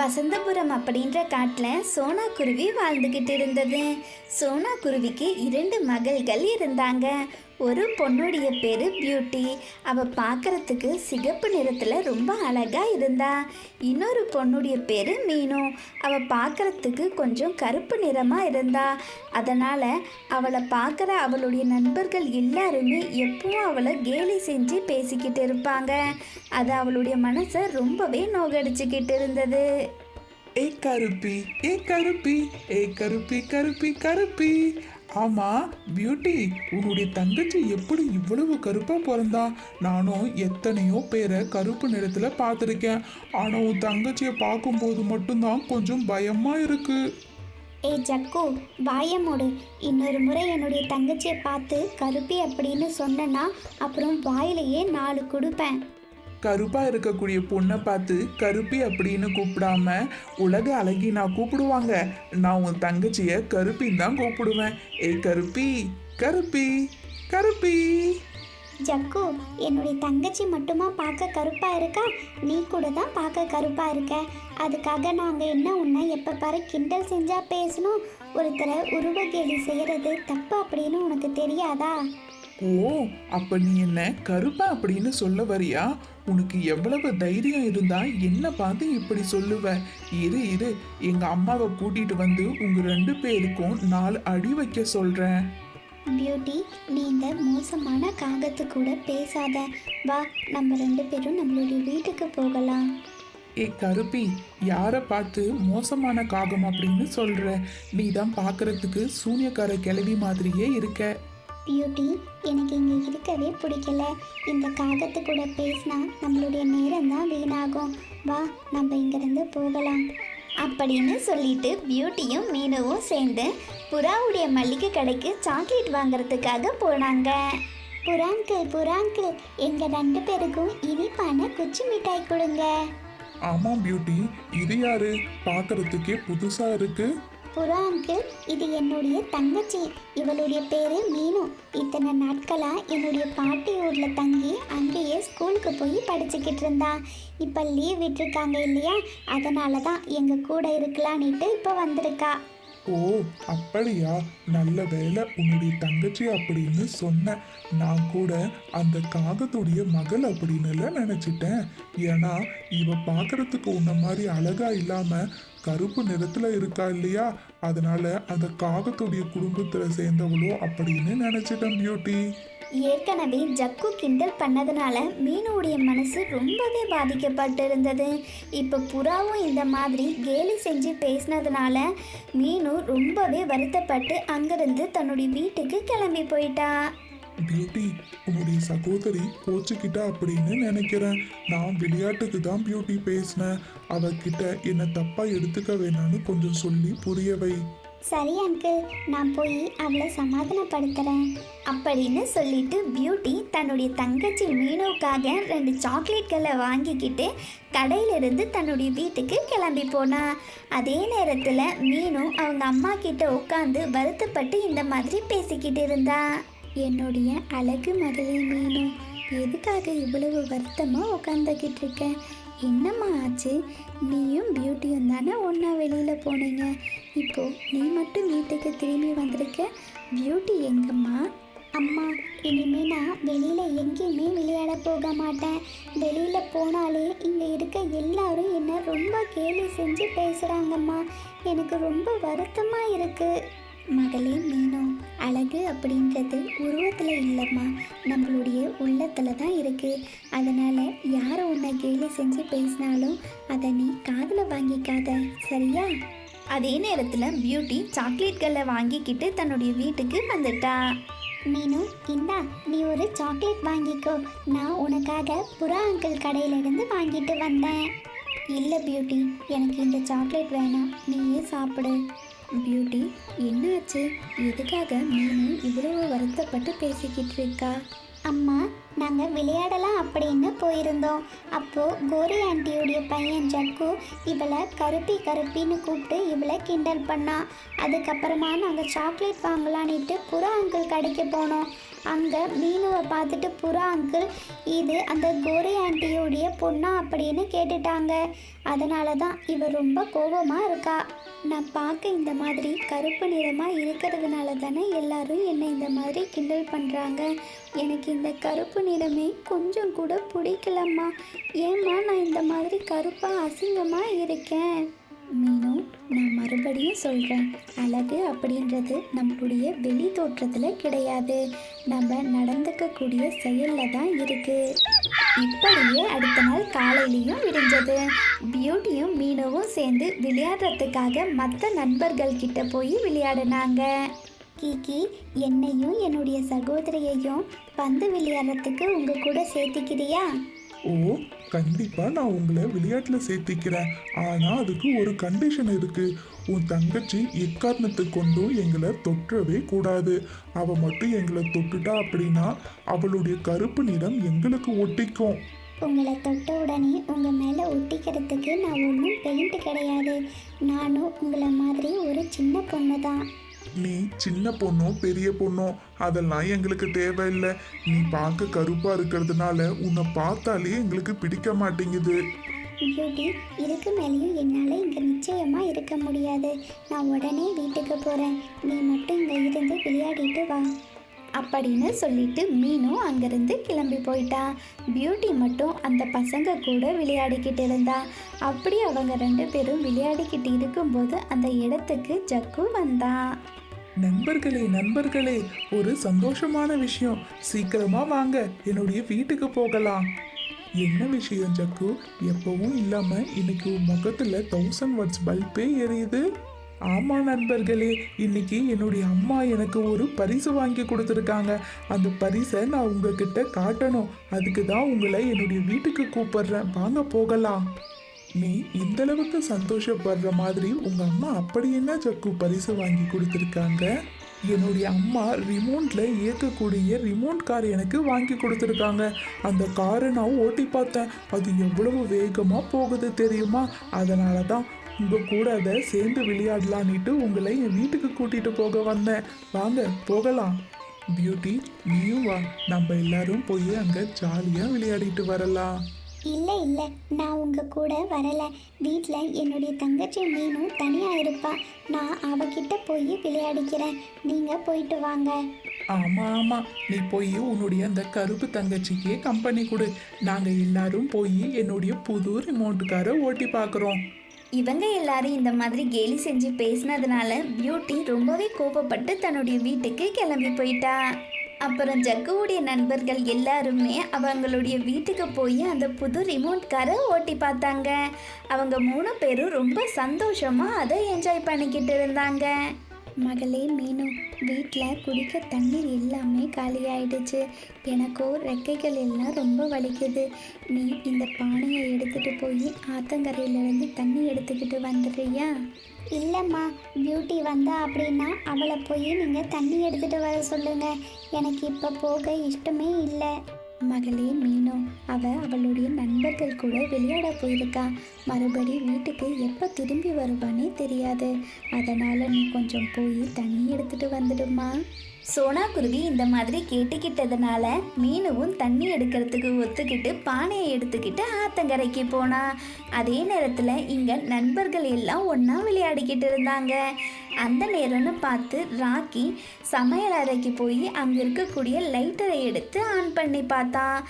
வசந்தபுரம் அப்படின்ற காட்டில் சோனா குருவி வாழ்ந்துக்கிட்டு இருந்தது. சோனா குருவிக்கு 2 மகள்கள் இருந்தாங்க. ஒரு பொண்ணுடைய பேர் பியூட்டி. அவள் பார்க்குறதுக்கு சிகப்பு நிறத்தில் ரொம்ப அழகாக இருந்தா. இன்னொரு பொண்ணுடைய பேர் மீனு. அவள் பார்க்குறதுக்கு கொஞ்சம் கருப்பு நிறமாக இருந்தா. அதனால் அவளை பார்க்குற அவளுடைய நண்பர்கள் எல்லாருமே எப்பவும் அவளை கேலி செஞ்சு பேசிக்கிட்டு இருப்பாங்க. அது அவளுடைய மனசை ரொம்பவே நோகடிச்சுக்கிட்டு இருந்தது. ஏ கருப்பி, ஏ கருப்பி, ஏ கருப்பி கருப்பி கருப்பி. ஆமா பியூட்டி, உன்னுடைய தங்கச்சி எப்படி இவ்வளவு கருப்பா பிறந்தா? நானும் எத்தனையோ பேரை கருப்பு நிறத்துல பார்த்துருக்கேன். ஆனா உன் தங்கச்சியை பார்க்கும்போது மட்டும்தான் கொஞ்சம் பயமா இருக்கு. ஏ ஜக்கு, வாயமோடு. இன்னொரு முறை என்னுடைய தங்கச்சியை பார்த்து கருப்பி அப்படின்னு சொன்னேன்னா அப்புறம் வாயிலேயே 4 கொடுப்பேன். கருப்பா இருக்கக்கூடிய பொண்ணை பார்த்து கருப்பி அப்படின்னு கூப்பிடாம உலக அழகி நான் கூப்பிடுவாங்க. நான் உன் தங்கச்சிய கருப்பின்னு தான் கூப்பிடுவேன். ஏய் கருப்பி, கருப்பி கருப்பி. ஜக்கு, என்னுடைய தங்கச்சி மட்டுமா பார்க்க கருப்பா இருக்கா? நீ கூட தான் பார்க்க கருப்பா இருக்க. அதுக்காக நாங்கள் என்ன உன்னை எப்போ பாரு கிண்டல் செஞ்சா பேசணும்? ஒருத்தரை உருவ கேலி செய்யறது தப்பு அப்படின்னு உனக்கு தெரியாதா? ஓ, அப்ப நீ என்ன கருப்பா அப்படின்னு சொல்ல வரியா? உனக்கு எவ்வளவு தைரியம் இருந்தா என்ன பார்த்து இப்படி சொல்லுவ? இரு எங்க அம்மாவை கூட்டிட்டு வந்து உங்க 2 பேருக்கும் 4 அடி வைக்க சொல்றேன். பியூட்டி, நீ இந்த மோசமான காகத்து கூட பேசாத. வா, நம்ம 2 பேரும் நம்மளுடைய வீட்டுக்கு போகலாம். ஏ கருப்பி, யாரை பார்த்து மோசமான காகம் அப்படின்னு சொல்ற? நீ தான் பார்க்கறதுக்கு சூனியக்கார கிழவி மாதிரியே இருக்க. பியூட்டி, எனக்கு இங்கே இருக்கவே பிடிக்கல. இந்த காகத்து கூட பேசினா நம்மளுடைய நேரம் தான் வீணாகும். வா, நம்ம இங்கேருந்து போகலாம் அப்படின்னு சொல்லிட்டு பியூட்டியும் மீனுவும் சேர்ந்து புறாவுடைய மல்லிகை கடைக்கு சாக்லேட் வாங்குறதுக்காக போனாங்க. புறாங்கிள், எங்கள் 2 பேருக்கும் இனிப்பான குச்சி மிட்டாய் கொடுங்க. ஆமாம் பியூட்டி, இது யாரு? பார்க்கறதுக்கே புதுசா இருக்கு. புறா அங்கிள், இது என்னுடைய தங்கச்சி. இவளுடைய பேரு மீனு. இத்தனை நாட்களா என்னுடைய பாட்டி ஊர்ல தங்கி அங்கேயே ஸ்கூலுக்கு போய் படிச்சுக்கிட்டு இருந்தா. இப்போ லீவ் விட்டுருக்காங்க இல்லையா, அதனால தான் எங்க கூட இருக்கலான்னுட்டு இப்போ வந்திருக்கா. ஓ அப்படியா, நல்ல வேலை உன்னுடைய தங்கச்சி அப்படின்னு சொன்ன. நான் கூட அந்த காகத்துடைய மகள் அப்படின்னு நினைச்சிட்டேன். ஏன்னா இவ பார்க்கறதுக்கு உன்ன மாதிரி அழகா இல்லாம கருப்பு நிறத்துல இருக்கா இல்லையா, அதனால அந்த காகத்துடைய குடும்பத்துல சேர்ந்தவளோ அப்படின்னு நினைச்சிட்டேன் பியூட்டி. ஏற்கனவே ஜக்கு கிண்டல் பண்ணதுனால மீனுடைய மனசு ரொம்பவே பாதிக்கப்பட்டு இருந்தது. இப்போ புறாவும் இந்த மாதிரி கேலி செஞ்சு பேசினதுனால மீனு ரொம்பவே வருத்தப்பட்டு அங்கிருந்து தன்னுடைய வீட்டுக்கு கிளம்பி போயிட்டா. பியூட்டி, உன்னுடைய சகோதரி கோச்சுக்கிட்டா அப்படின்னு நினைக்கிறேன். நான் விளையாட்டுக்கு தான் பியூட்டி பேசினேன். அவகிட்ட என்ன தப்பா எடுத்துக்க வேணான்னு கொஞ்சம் சொல்லி புரியவை. சரி அங்கிள், நான் போய் அவளை சமாதானப்படுத்துகிறேன் அப்படின்னு சொல்லிட்டு பியூட்டி தன்னுடைய தங்கச்சி மீனுவுக்காக 2 சாக்லேட்களை வாங்கிக்கிட்டு கடையிலிருந்து தன்னுடைய வீட்டுக்கு கிளம்பி போனா. அதே நேரத்தில் மீனு அவங்க அம்மா கிட்ட உட்காந்து வருத்தப்பட்டு இந்த மாதிரி பேசிக்கிட்டு இருந்தா. என்னுடைய அழகு மகளே மீனு, எதுக்காக இவ்வளவு வருத்தமாக உட்காந்துக்கிட்டு இருக்க? என்னம்மா ஆச்சு? நீயும் பியூட்டியும் தானே ஒன்றா வெளியில் போனீங்க. இப்போது நீ மட்டும் வீட்டுக்கு திரும்பி வந்திருக்க. பியூட்டி எங்கம்மா? அம்மா, இனிமே நான் வெளியில் எங்கேயுமே விளையாட போக மாட்டேன். வெளியில் போனாலே இங்கே இருக்க எல்லாரும் என்ன ரொம்ப கேலி செஞ்சு பேசுகிறாங்கம்மா. எனக்கு ரொம்ப வருத்தமாக இருக்குது. மகளே மீனு, அழகு அப்படின்றது உருவத்தில் இல்லைம்மா, நம்மளுடைய உள்ளத்தில் தான் இருக்குது. அதனால் யாரை உன்னை கேலி செஞ்சு பேசினாலும் அதை நீ காதில் வாங்கிக்காத, சரியா? அதே நேரத்தில் பியூட்டி சாக்லேட்களை வாங்கிக்கிட்டு தன்னுடைய வீட்டுக்கு வந்துட்டா. மீனு, இந்தா நீ ஒரு சாக்லேட் வாங்கிக்கோ. நான் உனக்காக புறா அங்கிள் கடையிலேருந்து வாங்கிட்டு வந்தேன். இல்லை பியூட்டி, எனக்கு இந்த சாக்லேட் வேணாம், நீயே சாப்பிடு. பியூட்டி, என்னாச்சு? எதுக்காக மீனு இவ்வளவு வருத்தப்பட்டு பேசிக்கிட்டு இருக்கா? அம்மா, நாங்கள் விளையாடலாம் அப்படின்னு போயிருந்தோம். அப்போது கோரி ஆண்டியோடைய பையன் ஜக்கு இவளை கருப்பி கருப்பின்னு கூப்பிட்டு இவளை கிண்டல் பண்ணான். அதுக்கப்புறமா நாங்கள் சாக்லேட் வாங்கலான்ட்டு புறா அங்கிள் கடைக்கு போனோம். அங்கே மீனுவை பார்த்துட்டு புறா அங்கிள் இது அந்த கோரி ஆண்டியோடைய பொண்ணா அப்படின்னு கேட்டுட்டாங்க. அதனால தான் இவ ரொம்ப கோபமாக இருக்கா. நான் பார்க்க இந்த மாதிரி கருப்பு நிறமாக இருக்கிறதுனால தானே எல்லாரும் என்னை இந்த மாதிரி கிண்டல் பண்ணுறாங்க. எனக்கு இந்த கருப்பு நிறமே கொஞ்சம் கூட பிடிக்கலம்மா. ஏம்மா நான் இந்த மாதிரி கருப்பாக அசிங்கமாக இருக்கேன்? மீனு, நான் மறுபடியும் சொல்கிறேன், அழகு அப்படின்றது நம்மளுடைய வெளி தோற்றத்தில் கிடையாது, நம்ம நடந்துக்கக்கூடிய செயலில் தான் இருக்குது. இப்படியே அடுத்த நாள் காலையிலையும் விடிஞ்சது. பியூட்டியும் மீனவும் சேர்ந்து விளையாடுறதுக்காக மற்ற நண்பர்கள் கிட்ட போய் விளையாடினாங்க. கீகி, என்னையும் என்னுடைய சகோதரியையும் பந்து விளையாடுறதுக்கு உங்கள் கூட சேர்த்துக்கிறியா? ஓ, கண்டிப்பா நான் உங்களை விளையாட்டுல சேர்த்திக்கிறேன். ஆனா அதுக்கு ஒரு கண்டிஷன் இருக்கு. உன் தங்கச்சி எக்காரணத்தை கொண்டும் எங்களை தொற்றவே கூடாது. அவ மட்டும் எங்களை தொட்டுட்டா அப்படின்னா அவளுடைய கருப்பு நிறம் எங்களுக்கு ஒட்டிக்கும். உங்களை தொட்ட உடனே உங்கள் மேலே ஒட்டிக்கிறதுக்கு நான் ஒன்றும் பெயிண்ட் கிடையாது. நானும் உங்களை மாதிரி ஒரு சின்ன பொண்ணு தான். நீ சின்ன பொண்ணோ பெரிய பொண்ணோ அதெல்லாம் எங்களுக்கு தேவையில்லை. நீ பார்க்க கருப்பா இருக்கிறதுனால உன்னை பார்த்தாலே எங்களுக்கு பிடிக்க மாட்டேங்குது. பியூட்டி, இதுக்கு மேலேயும் என்னால் இங்கே நிச்சயமாக இருக்க முடியாது. நான் உடனே வீட்டுக்கு போகிறேன். நீ மட்டும் இங்கே இருந்து விளையாடிட்டு வா அப்படின்னு சொல்லிட்டு மீனும் அங்கேருந்து கிளம்பி போயிட்டா. பியூட்டி மட்டும் அந்த பசங்க கூட விளையாடிக்கிட்டு இருந்தா. அப்படி அவங்க 2 பேரும் விளையாடிக்கிட்டு இருக்கும்போது அந்த இடத்துக்கு ஜக்கு வந்தான். நண்பர்களே, ஒரு சந்தோஷமான விஷயம். சீக்கிரமா வாங்க, என்னுடைய வீட்டுக்கு போகலாம். என்ன விஷயம் ஜக்கு? எப்பவும் இல்லாம இன்னைக்கு உன் முகத்துல 1000 வாட்ஸ் பல்பே எரியுது. ஆமா நண்பர்களே, இன்னைக்கு என்னுடைய அம்மா எனக்கு ஒரு பரிசு வாங்கி கொடுத்துருக்காங்க. அந்த பரிசை நான் உங்ககிட்ட காட்டணும். அதுக்கு தான் உங்களை என்னுடைய வீட்டுக்கு கூப்பிடுறேன். வாங்க போகலாம். நீ இந்த அளவுக்கு சந்தோஷப்படுற மாதிரி உங்க அம்மா அப்படி என்ன ஜக்கு பரிசு வாங்கி கொடுத்துருக்காங்க? என்னுடைய அம்மா ரிமோட்ல இயக்கக்கூடிய ரிமோட் கார் எனக்கு வாங்கி கொடுத்துருக்காங்க. அந்த காரை நான் ஓட்டி பார்த்தேன். அது எவ்வளவு வேகமா போகுது தெரியுமா? அதனால தான் உங்க கூட அதை சேர்ந்து விளையாடலான்னுட்டு உங்களை என் வீட்டுக்கு கூட்டிட்டு போக வந்தேன். வாங்க போகலாம். பியூட்டி, நீயும் வா, நம்ம எல்லாரும் போய் அங்க ஜாலியா விளையாடிட்டு வரலாம். இல்லை, நான் உங்கள் கூட வரலை. வீட்டில் என்னுடைய தங்கச்சி மீனும் தனியாக இருப்பா. நான் அவகிட்ட போய் விளையாடிக்கிறேன். நீங்கள் போயிட்டு வாங்க. ஆமா, நீ போய் உன்னுடைய அந்த கருப்பு தங்கச்சிக்கே கம்பெனி கொடு. நாங்க எல்லாரும் போய் என்னுடைய புது ரிமோட் காரை ஓட்டி பார்க்குறோம். இவங்க எல்லாரும் இந்த மாதிரி கேலி செஞ்சு பேசினதுனால பியூட்டி ரொம்பவே கோபப்பட்டு தன்னுடைய வீட்டுக்கு கிளம்பி போயிட்டா. அப்புறம் ஜக்குவுடைய நண்பர்கள் எல்லாருமே அவங்களுடைய வீட்டுக்கு போய் அந்த புது ரிமோட் காரை ஓட்டி பார்த்தாங்க. அவங்க 3 பேரும் ரொம்ப சந்தோஷமாக அதை என்ஜாய் பண்ணிக்கிட்டு இருந்தாங்க. மகளே மீனு, வீட்டில் குடிக்க தண்ணீர் எல்லாமே காலியாயிடுச்சு. எனக்கோ ரெக்கைகள் எல்லாம் ரொம்ப வலிக்குது. நீ இந்த பானையை எடுத்துகிட்டு போய் ஆத்தங்கரையிலேருந்து தண்ணி எடுத்துக்கிட்டு வந்துடுறியா? இல்லைம்மா, பியூட்டி வந்தா அப்படின்னா அவளை போய் நீங்கள் தண்ணி எடுத்துகிட்டு வர சொல்லுங்கள். எனக்கு இப்போ போக இஷ்டமே இல்லை. மகளே மீனு, அவளுடைய நண்பர்கள் கூட விளையாட போயிருக்கா. மறுபடி வீட்டுக்கு எப்போ திரும்பி வருவானே தெரியாது. அதனால் நீ கொஞ்சம் போய் தண்ணி எடுத்துகிட்டு வந்துடுமா. சோனா குருவி இந்த மாதிரி கேட்டுக்கிட்டதுனால மீனுவும் தண்ணி எடுக்கிறதுக்கு ஒத்துக்கிட்டு பானையை எடுத்துக்கிட்டு ஆத்தங்கரைக்கு போனா. அதே நேரத்தில் இங்கே நண்பர்கள் எல்லாம் ஒன்றா விளையாடிக்கிட்டு இருந்தாங்க. அந்த நேரம்னு பார்த்து ராக்கி சமையல் அறைக்கு போய் அங்கே இருக்கக்கூடிய லைட்டரை எடுத்து ஆன் பண்ணி பார்த்தான்.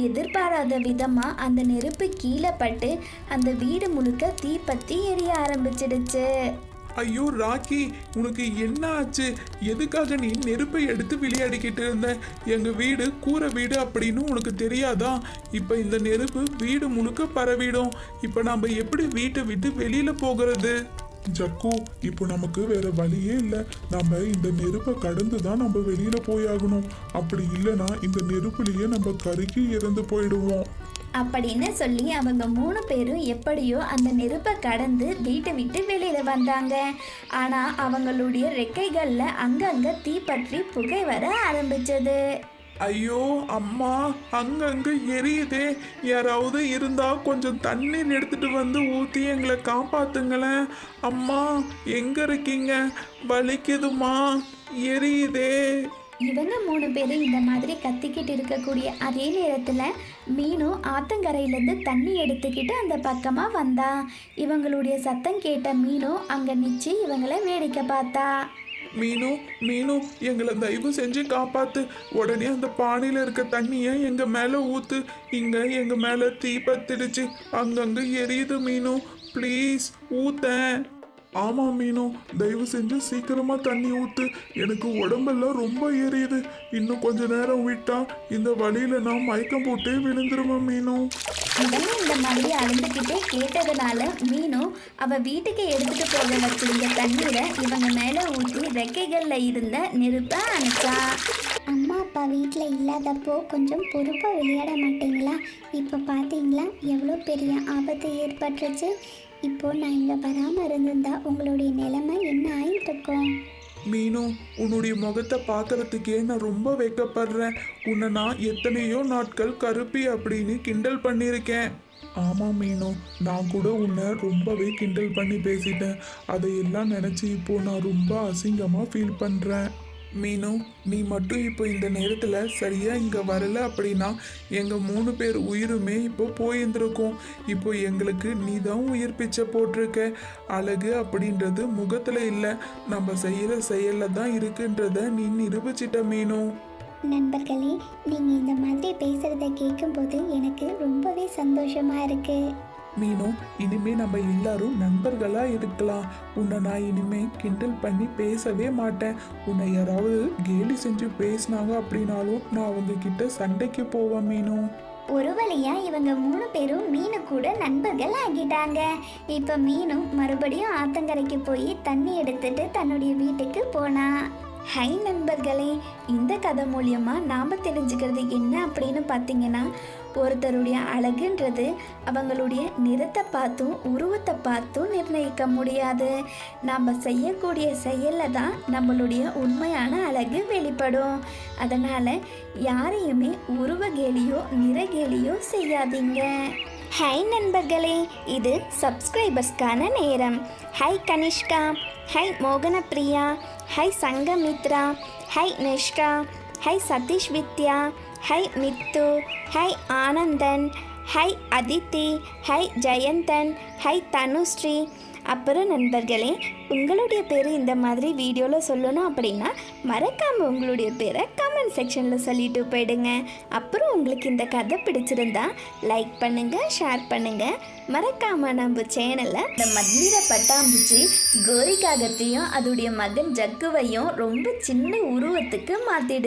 எதிர்பாராத விதமாக அந்த நெருப்பு கீழே பட்டு அந்த வீடு முழுக்க தீப்பற்றி எரிய ஆரம்பிச்சிடுச்சு. ஐயோ ராக்கி, உனக்கு என்ன ஆச்சு? எதுக்காக நீ நெருப்பை எடுத்து விளையாடிக்கிட்டு இருந்த? எங்க வீடு கூரை வீடு அப்படின்னு உனக்கு தெரியாதா? இப்ப இந்த நெருப்பு வீடு முழுக்க பரவிடும். இப்ப நம்ம எப்படி வீட்டை விட்டு வெளியில போகிறது? ஜக்கு, இப்போ நமக்கு வேற வழியே இல்லை. நம்ம இந்த நெருப்பை கடந்து தான் நம்ம வெளியில போயாகணும். அப்படி இல்லைன்னா இந்த நெருப்புலயே நம்ம கருகி இறந்து போயிடுவோம் அப்படின்னு சொல்லி அவங்க 3 பேரும் எப்படியோ அந்த நெருப்பை கடந்து வீட்டை விட்டு வெளியில வந்தாங்க. ஆனால் அவங்களுடைய ரெக்கைகளில் அங்கங்கே தீப்பற்றி புகை வர ஆரம்பிச்சது. ஐயோ அம்மா, அங்கங்க எரியுதே. யாராவது இருந்தா கொஞ்சம் தண்ணீர் எடுத்துட்டு வந்து ஊத்தி எங்களை காப்பாத்துங்களேன். அம்மா, எங்க இருக்கீங்க? வலிக்குதுமா, எரியுதே. இவங்க 3 பேரும் இந்த மாதிரி கத்திக்கிட்டு இருக்கக்கூடிய அதே நேரத்தில் மீனு ஆத்தங்கரையிலேருந்து தண்ணி எடுத்துக்கிட்டு அந்த பக்கமாக வந்தா. இவங்களுடைய சத்தம் கேட்ட மீனு அங்கே நிச்சு இவங்களை வேடிக்கை பார்த்தா. மீனு, மீனு, எங்களை தயவு செஞ்சு காப்பாத்து. உடனே அந்த பானையில இருக்க தண்ணிய எங்க மேல ஊத்து. இங்க எங்க மேல தீ பத்திடுச்சு, அங்கங்க எரியுது மீனு, ப்ளீஸ் ஊத்தேன். ஆமா மீனு, தயவு செஞ்சு சீக்கிரமா தண்ணி ஊத்து. எனக்கு உடம்பெல்லாம் ரொம்ப எரியுது. இன்னும் கொஞ்ச நேரம் விட்டா இந்த வழியில நான் மயக்கம் போட்டே விழுந்துருவேன் மீனு. இவங்க இந்த மாதிரி அழுந்துக்கிட்டே கேட்டதுனால மீனு அவள் வீட்டுக்கு எடுத்துகிட்டு போக வச்சிருந்த தண்ணீரை இவங்க மேலே ஊற்றி ரெக்கைகளில் இருந்த நெருப்பை அணைச்சா. அம்மா அப்பா வீட்டில் இல்லாதப்போ கொஞ்சம் பொறுப்பாக விளையாட மாட்டீங்களா? இப்போ பார்த்தீங்களா எவ்வளோ பெரிய ஆபத்து ஏற்பட்டுருச்சு. இப்போ நான் இங்கே வராமல் இருந்திருந்தா உங்களுடைய நிலைமை என்ன ஆயிட்டு இருக்கோம்? மீனு, உன்னுடைய முகத்தை பார்க்கறதுக்கே நான் ரொம்ப வெக்கப்படுறேன். உன்னை நான் எத்தனையோ நாட்கள் கருப்பி அப்படின்னு கிண்டல் பண்ணியிருக்கேன். ஆமாம் மீனு, நான் கூட உன்னை ரொம்பவே கிண்டல் பண்ணி பேசிட்டேன். அதையெல்லாம் நினச்சி இப்போ நான் ரொம்ப அசிங்கமாக ஃபீல் பண்ணுறேன். மீனு, நீ மட்டும் இப்போ இந்த நேரத்தில் சரியாக இங்கே வரல அப்படின்னா எங்கள் 3 பேர் உயிருமே இப்போ போயிருந்துருக்கோம். இப்போ எங்களுக்கு நீ தான் உயிர் பிச்சை போட்டிருக்க. அழகு அப்படின்றது முகத்தில் இல்லை, நம்ம செய்கிற செயலில் தான் இருக்குன்றத நீ நிரூபிச்சிட்ட மீனு. நண்பர்களே, நீங்கள் இந்த மாதிரி பேசுகிறத கேட்கும்போது எனக்கு ரொம்பவே சந்தோஷமாக இருக்குது. மீனு, இனிமே நம்ம எல்லாரும் நண்பர்களா இருக்கலாம். உன்னை நான் இனிமே கிண்டல் பண்ணி பேசவே மாட்டேன். உன்னை யாராவது கேலி செஞ்சு பேசினாங்க அப்படின்னாலும் நான் அவங்க கிட்ட சண்டைக்கு போவேன் மீனு. ஒரு வழியா இவங்க 3 பேரும் மீனு கூட நண்பர்கள் ஆகிட்டாங்க. இப்போ மீனும் மறுபடியும் ஆத்தங்கரைக்கு போய் தண்ணி எடுத்துட்டு தன்னுடைய வீட்டுக்கு போனா. ஹை நண்பர்களே, இந்த கதை மூலியமாக நாம் தெரிஞ்சுக்கிறது என்ன அப்படின்னு பார்த்தீங்கன்னா, ஒருத்தருடைய அழகுன்றது அவங்களுடைய நிறத்தை பார்த்தும் உருவத்தை பார்த்தும் நிர்ணயிக்க முடியாது. நாம் செய்யக்கூடிய செயலில் தான் நம்மளுடைய உண்மையான அழகு வெளிப்படும். அதனால் யாரையுமே உருவகேலியோ நிறகேலியோ செய்யாதீங்க. ஹை நண்பர்களே, இது சப்ஸ்கிரைபர்ஸ்க்கான நேரம். Hi Kanishka, hi Mohanapriya, hi Sanghamitra, hi Nishka, hi Sathish Vidya, hi Mithu, hi Anandan, hi Adithi, hi Jayanthan, hi Dhanushree. அப்புறம் நண்பர்களே, உங்களுடைய பேர் இந்த மாதிரி வீடியோவில் சொல்லணும் அப்படின்னா மறக்காமல் உங்களுடைய பேரை கமெண்ட் செக்ஷனில் சொல்லிட்டு போயிடுங்க. அப்புறம் உங்களுக்கு இந்த கதை பிடிச்சிருந்தா லைக் பண்ணுங்கள், ஷேர் பண்ணுங்கள். மறக்காமல் நம்ம சேனலில் இந்த மந்திர பட்டாம்பூச்சி கோரி காகத்தையும் அதோடைய மகன் ஜக்குவையும் ரொம்ப சின்ன உருவத்துக்கு மாற்றிடு.